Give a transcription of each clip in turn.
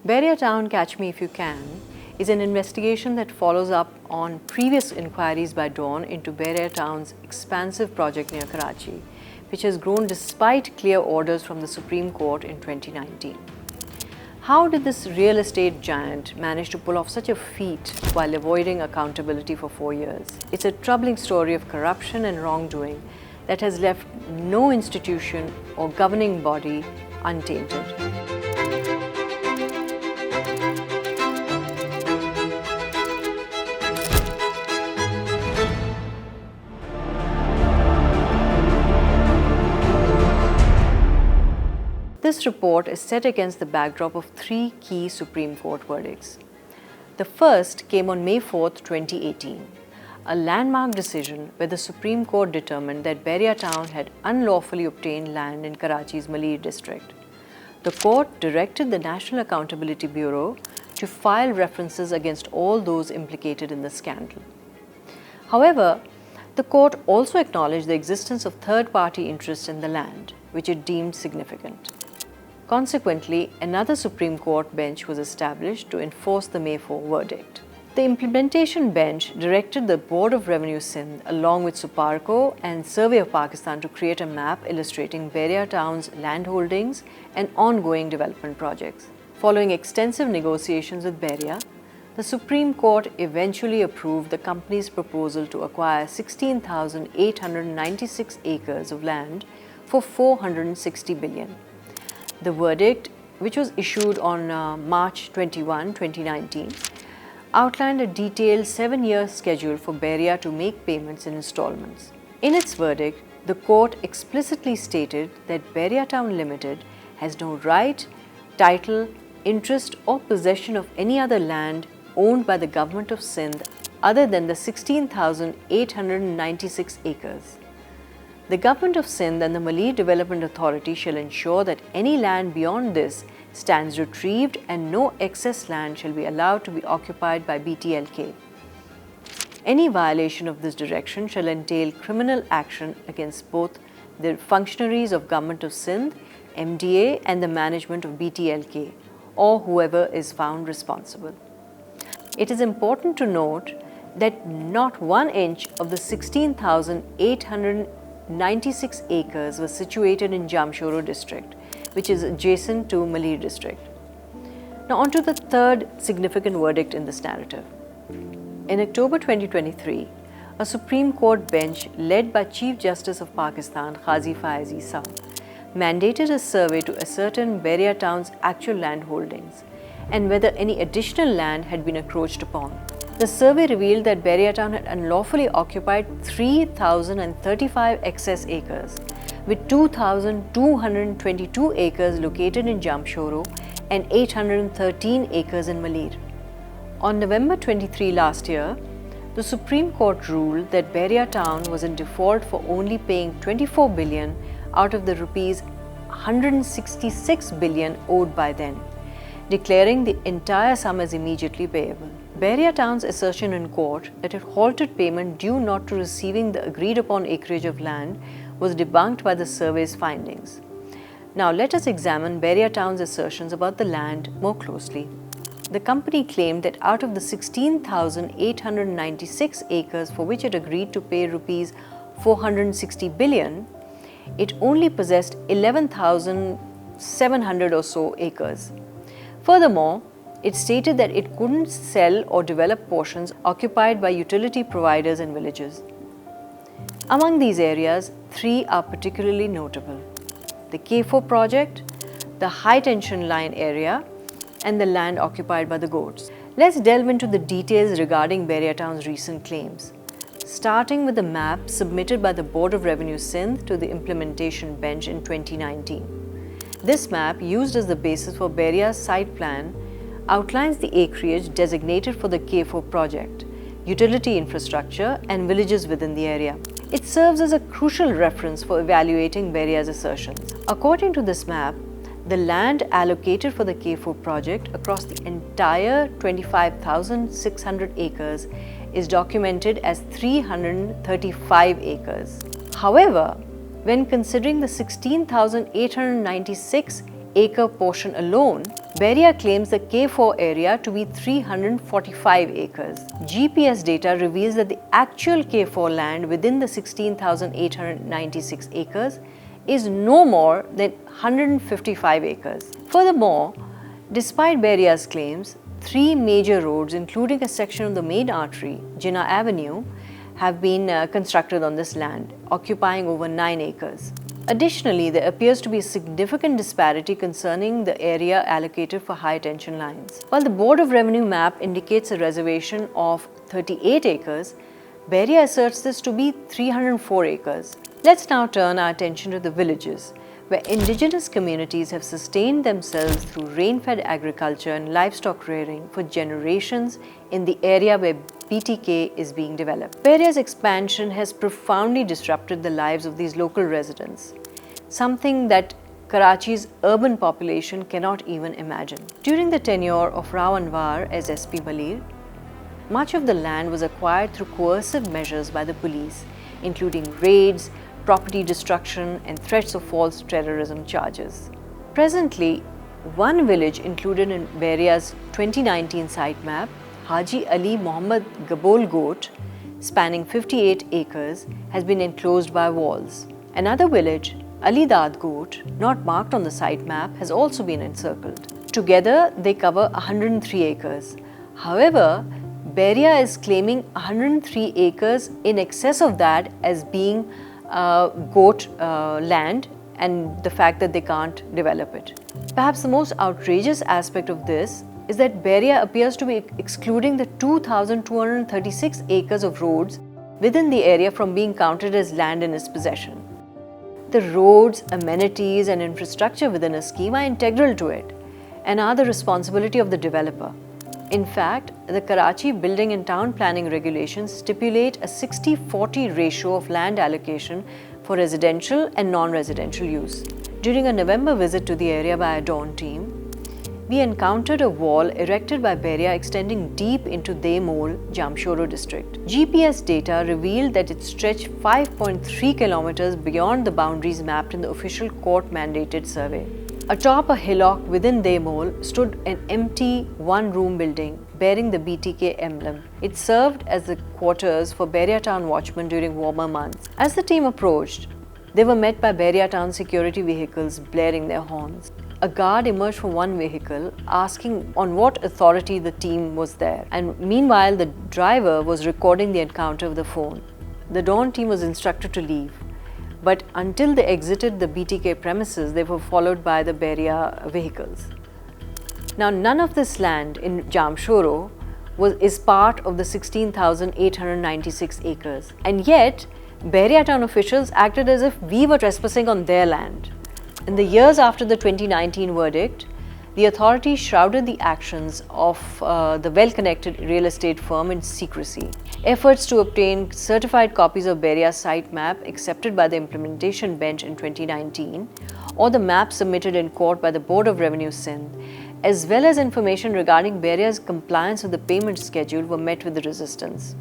Bahria Town, Catch Me If You Can is an investigation that follows up on previous inquiries by Dawn into Bahria Town's expansive project near Karachi, which has grown despite clear orders from the Supreme Court in 2019. How did this real estate giant manage to pull off such a feat while avoiding accountability for 4 years? It's a troubling story of corruption and wrongdoing that has left no institution or governing body untainted. This report is set against the backdrop of 3 key Supreme Court verdicts. The first came on May 4, 2018, a landmark decision where the Supreme Court determined that Bahria Town had unlawfully obtained land in Karachi's Malid district. The court directed the National Accountability Bureau to file references against all those implicated in the scandal. However, the court also acknowledged the existence of third-party interests in the land, which it deemed significant. Consequently, another Supreme Court bench was established to enforce the May 4 verdict. The implementation bench directed the Board of Revenue Sindh along with Suparco and Survey of Pakistan to create a map illustrating Bahria Town's land holdings and ongoing development projects. Following extensive negotiations with Bahria, the Supreme Court eventually approved the company's proposal to acquire 16,896 acres of land for 460 billion. The verdict, which was issued on March 21, 2019, outlined a detailed 7-year schedule for Bahria to make payments in installments. In its verdict, the court explicitly stated that Bahria Town Limited has no right, title, interest or possession of any other land owned by the government of Sindh other than the 16,896 acres. The Government of Sindh and the Malid Development Authority shall ensure that any land beyond this stands retrieved and no excess land shall be allowed to be occupied by BTLK. Any violation of this direction shall entail criminal action against both the functionaries of Government of Sindh, MDA and the management of BTLK or whoever is found responsible. It is important to note that not 1 inch of the 16,896 acres was situated in Jamshoro district, which is adjacent to Malid district. Now on to the third significant verdict in this narrative. In October 2023, a Supreme Court bench led by Chief Justice of Pakistan, Qazi Faiz Isa, mandated a survey to ascertain Bahria Town's actual land holdings and whether any additional land had been encroached upon. The survey revealed that Bahria Town had unlawfully occupied 3,035 excess acres, with 2,222 acres located in Jamshoro and 813 acres in Malid. On November 23 last year, the Supreme Court ruled that Bahria Town was in default for only paying 24 billion out of the rupees 166 billion owed by then, declaring the entire sum as immediately payable. Bahria Town's assertion in court that it halted payment due not to receiving the agreed upon acreage of land was debunked by the survey's findings. Now let us examine Bahria Town's assertions about the land more closely. The company claimed that out of the 16,896 acres for which it agreed to pay rupees 460 billion, it only possessed 11,700 or so acres. Furthermore, it stated that it couldn't sell or develop portions occupied by utility providers and villages. Among these areas, 3 are particularly notable: the K4 project, the high tension line area, and the land occupied by the goats. Let's delve into the details regarding Bahria Town's recent claims, starting with the map submitted by the Board of Revenue Sindh to the implementation bench in 2019. This map, used as the basis for Bahria's site plan, outlines the acreage designated for the K4 project, utility infrastructure, and villages within the area. It serves as a crucial reference for evaluating Bahria's assertions. According to this map, the land allocated for the K4 project across the entire 25,600 acres is documented as 335 acres. However, when considering the 16,896 acre portion alone, Bahria claims the K4 area to be 345 acres. GPS data reveals that the actual K4 land within the 16,896 acres is no more than 155 acres. Furthermore, despite Bahria's claims, 3 major roads, including a section of the main artery, Jinnah Avenue, have been constructed on this land, occupying over 9 acres. Additionally, there appears to be a significant disparity concerning the area allocated for high tension lines. While the Board of Revenue map indicates a reservation of 38 acres, Bahria asserts this to be 304 acres. Let's now turn our attention to the villages, where indigenous communities have sustained themselves through rain-fed agriculture and livestock rearing for generations in the area where BTK is being developed. Bahria's expansion has profoundly disrupted the lives of these local residents, something that Karachi's urban population cannot even imagine. During the tenure of Rao Anwar as SP Malir, much of the land was acquired through coercive measures by the police, including raids, property destruction, and threats of false terrorism charges. Presently, one village included in Bahria's 2019 site map, Haji Ali Muhammad Gabol Goat, spanning 58 acres, has been enclosed by walls. Another village, Ali Dad Goat, not marked on the site map, has also been encircled. Together, they cover 103 acres. However, Bahria is claiming 103 acres in excess of that as being goat land, and the fact that they can't develop it. Perhaps the most outrageous aspect of this is that Bahria appears to be excluding the 2,236 acres of roads within the area from being counted as land in its possession. The roads, amenities, and infrastructure within a scheme are integral to it and are the responsibility of the developer. In fact, the Karachi Building and Town Planning Regulations stipulate a 60-40 ratio of land allocation for residential and non-residential use. During a November visit to the area by a Dawn team, we encountered a wall erected by Bahria extending deep into Demol, Jamshoro district. GPS data revealed that it stretched 5.3 kilometers beyond the boundaries mapped in the official court-mandated survey. Atop a hillock within Demol stood an empty one-room building bearing the BTK emblem. It served as the quarters for Bahria Town watchmen during warmer months. As the team approached, they were met by Bahria Town security vehicles blaring their horns. A guard emerged from one vehicle asking on what authority the team was there, and meanwhile the driver was recording the encounter with the phone. The Dawn team was instructed to leave, but until they exited the BTK premises, they were followed by the Bahria vehicles. Now, none of this land in Jamshoro is part of the 16,896 acres, and yet Bahria Town officials acted as if we were trespassing on their land. In the years after the 2019 verdict, the authorities shrouded the actions of the well-connected real estate firm in secrecy. Efforts to obtain certified copies of Bahria's site map accepted by the implementation bench in 2019, or the map submitted in court by the Board of Revenue Sindh, as well as information regarding Bahria's compliance with the payment schedule, were met with resistance.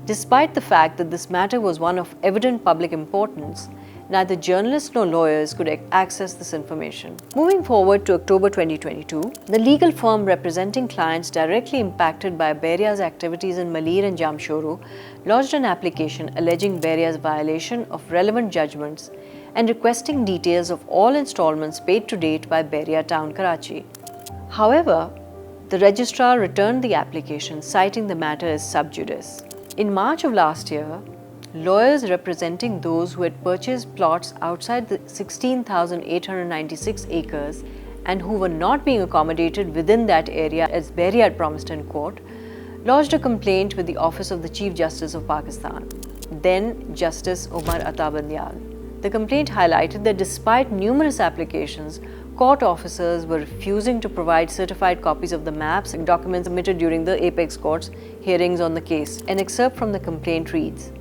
Despite the fact that this matter was one of evident public importance, neither journalists nor lawyers could access this information. Moving forward to October 2022, the legal firm representing clients directly impacted by Bahria's activities in Malir and Jamshoro lodged an application alleging Bahria's violation of relevant judgments and requesting details of all installments paid to date by Bahria Town Karachi. However, the registrar returned the application, citing the matter as sub judice. In March of last year, lawyers representing those who had purchased plots outside the 16,896 acres and who were not being accommodated within that area as Bahria had promised in court, lodged a complaint with the Office of the Chief Justice of Pakistan, then Justice Omar Ata Bandial. The complaint highlighted that despite numerous applications, court officers were refusing to provide certified copies of the maps and documents submitted during the Apex Court's hearings on the case. An excerpt from the complaint reads,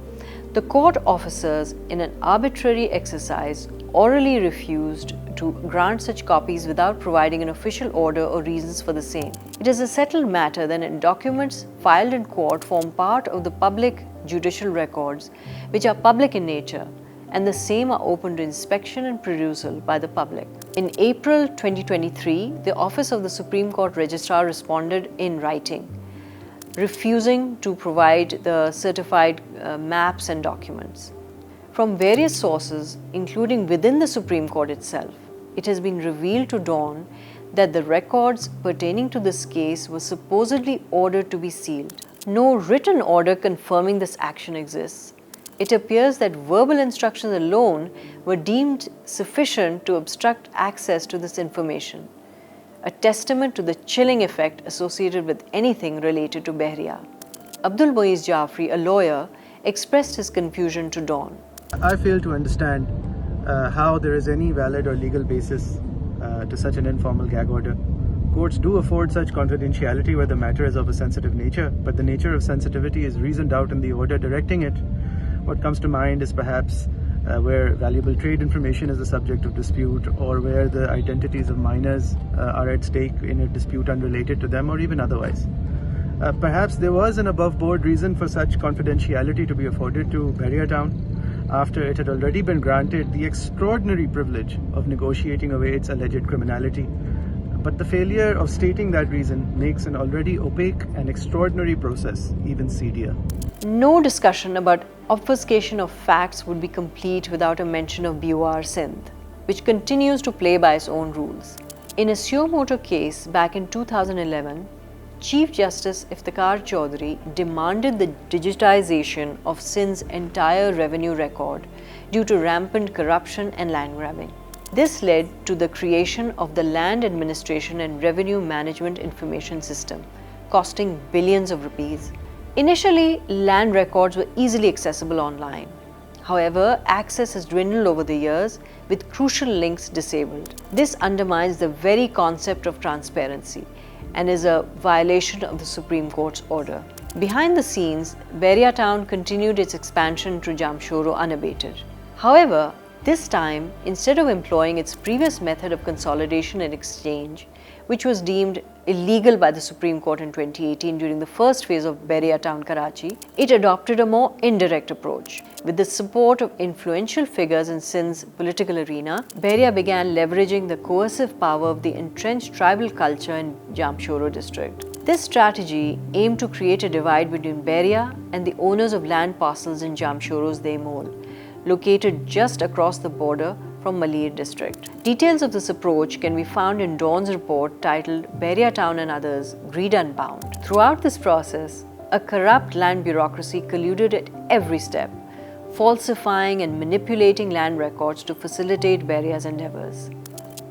"The court officers, in an arbitrary exercise, orally refused to grant such copies without providing an official order or reasons for the same. It is a settled matter that documents filed in court form part of the public judicial records, which are public in nature, and the same are open to inspection and perusal by the public. In April 2023, the Office of the Supreme Court Registrar responded in writing, refusing to provide the certified maps and documents. From various sources, including within the Supreme Court itself, it has been revealed to Dawn that the records pertaining to this case were supposedly ordered to be sealed. No written order confirming this action exists. It appears that verbal instructions alone were deemed sufficient to obstruct access to this information, a testament to the chilling effect associated with anything related to Bahria. Abdul Muiz Jafri, a lawyer, expressed his confusion to Dawn. I fail to understand how there is any valid or legal basis to such an informal gag order. Courts do afford such confidentiality where the matter is of a sensitive nature, but the nature of sensitivity is reasoned out in the order directing it. What comes to mind is perhaps where valuable trade information is the subject of dispute, or where the identities of minors are at stake in a dispute unrelated to them, or even otherwise. Perhaps there was an above-board reason for such confidentiality to be afforded to Bahria Town after it had already been granted the extraordinary privilege of negotiating away its alleged criminality. But the failure of stating that reason makes an already opaque and extraordinary process even seedier. No discussion about obfuscation of facts would be complete without a mention of BOR Sindh, which continues to play by its own rules. In a suo motu case back in 2011, Chief Justice Iftikhar Chaudhary demanded the digitization of Sindh's entire revenue record due to rampant corruption and land grabbing. This led to the creation of the Land Administration and Revenue Management Information System, costing billions of rupees. Initially, land records were easily accessible online. However, access has dwindled over the years, with crucial links disabled. This undermines the very concept of transparency and is a violation of the Supreme Court's order. Behind the scenes, Bahria Town continued its expansion to Jamshoro unabated. However, this time, instead of employing its previous method of consolidation and exchange, which was deemed illegal by the Supreme Court in 2018 during the first phase of Bahria Town Karachi, it adopted a more indirect approach. With the support of influential figures in Sindh's political arena, Bahria began leveraging the coercive power of the entrenched tribal culture in Jamshoro district. This strategy aimed to create a divide between Bahria and the owners of land parcels in Jamshoro's Demol, located just across the border from Malir district. Details of this approach can be found in Dawn's report titled Bahria Town and Others, Greed Unbound. Throughout this process, a corrupt land bureaucracy colluded at every step, falsifying and manipulating land records to facilitate Bahria's endeavors.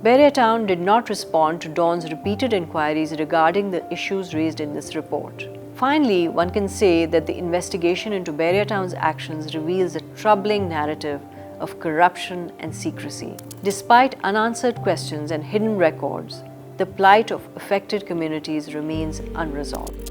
Bahria Town did not respond to Dawn's repeated inquiries regarding the issues raised in this report. Finally, one can say that the investigation into Bahria Town's actions reveals a troubling narrative of corruption and secrecy. Despite unanswered questions and hidden records, the plight of affected communities remains unresolved.